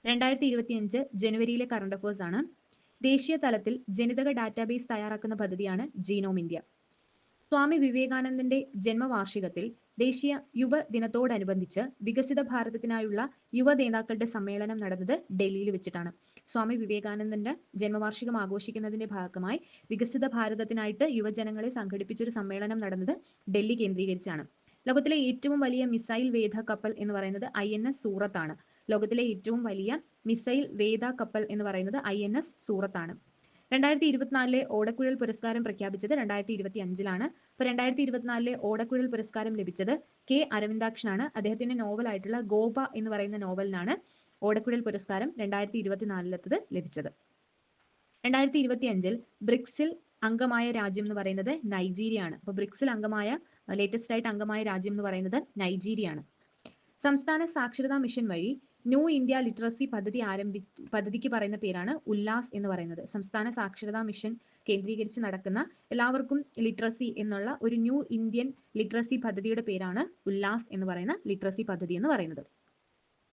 2025 ജനുവരിയിലെ current affairs ആണ്. ദേശീയ തലത്തിൽ ജനിതക ഡാറ്റാബേസ് തയ്യാറാക്കുന്ന പദ്ധതിയാണ് ജീനോം ഇന്ത്യ. സ്വാമി വിവേകാനന്ദന്റെ ജന്മവാർഷികത്തിൽ ദേശീയ യുവ ദിനത്തോടനുബന്ധിച്ച് വികസിത ഭാരതത്തിനായുള്ള യുവ നേതാക്കളുടെ സമ്മേളനം നടന്നത് ഡൽഹിയിൽ വെച്ചിട്ടാണ്. സ്വാമി വിവേകാനന്ദന്റെ ജന്മവാർഷികം ആഘോഷിക്കുന്നതിന്റെ ഭാഗമായി വികസിത ഭാരതത്തിനായിട്ട് യുവജനങ്ങളെ സംഘടിപ്പിച്ചൊരു സമ്മേളനം നടന്നത് ഡൽഹി കേന്ദ്രീകരിച്ചാണ്. ലോകത്തിലെ ഏറ്റവും വലിയ മിസൈൽ വേധ കപ്പൽ എന്ന് പറയുന്നത് INS സൂറത്ത് ആണ്. ലോകത്തിലെ ഏറ്റവും വലിയ മിസൈൽ വേധ കപ്പൽ എന്ന് പറയുന്നത് INS സൂറത്ത് ആണ്. 2024 ഓടക്കുഴൽ പുരസ്കാരം പ്രഖ്യാപിച്ചത് 2025 അപ്പോൾ 2024 ഓടക്കുഴൽ പുരസ്കാരം ലഭിച്ചത് K അരവിന്ദാക്ഷനാണ്. അദ്ദേഹത്തിന്റെ നോവലായിട്ടുള്ള ഗോപ എന്ന് പറയുന്ന നോവലിനാണ് ഓടക്കുഴൽ പുരസ്കാരം 2024 ലഭിച്ചത്. 2025 ബ്രിക്സിൽ അംഗമായ രാജ്യം എന്ന് പറയുന്നത് നൈജീരിയ ആണ്. അപ്പോൾ ബ്രിക്സിൽ ലേറ്റസ്റ്റ് ആയിട്ട് അംഗമായ രാജ്യം എന്ന് പറയുന്നത് നൈജീരിയ ആണ്. സംസ്ഥാന സാക്ഷരതാ മിഷൻ വഴി ന്യൂ ഇന്ത്യ ലിറ്ററസി പദ്ധതിക്ക് പറയുന്ന പേരാണ് ഉല്ലാസ് എന്ന് പറയുന്നത്. സംസ്ഥാന സാക്ഷരതാ മിഷൻ കേന്ദ്രീകരിച്ച് നടക്കുന്ന എല്ലാവർക്കും ലിറ്ററസി എന്നുള്ള ഒരു ന്യൂ ഇന്ത്യൻ ലിറ്ററസി പദ്ധതിയുടെ പേരാണ് ഉല്ലാസ് എന്ന് പറയുന്ന ലിറ്ററസി പദ്ധതി എന്ന് പറയുന്നത്.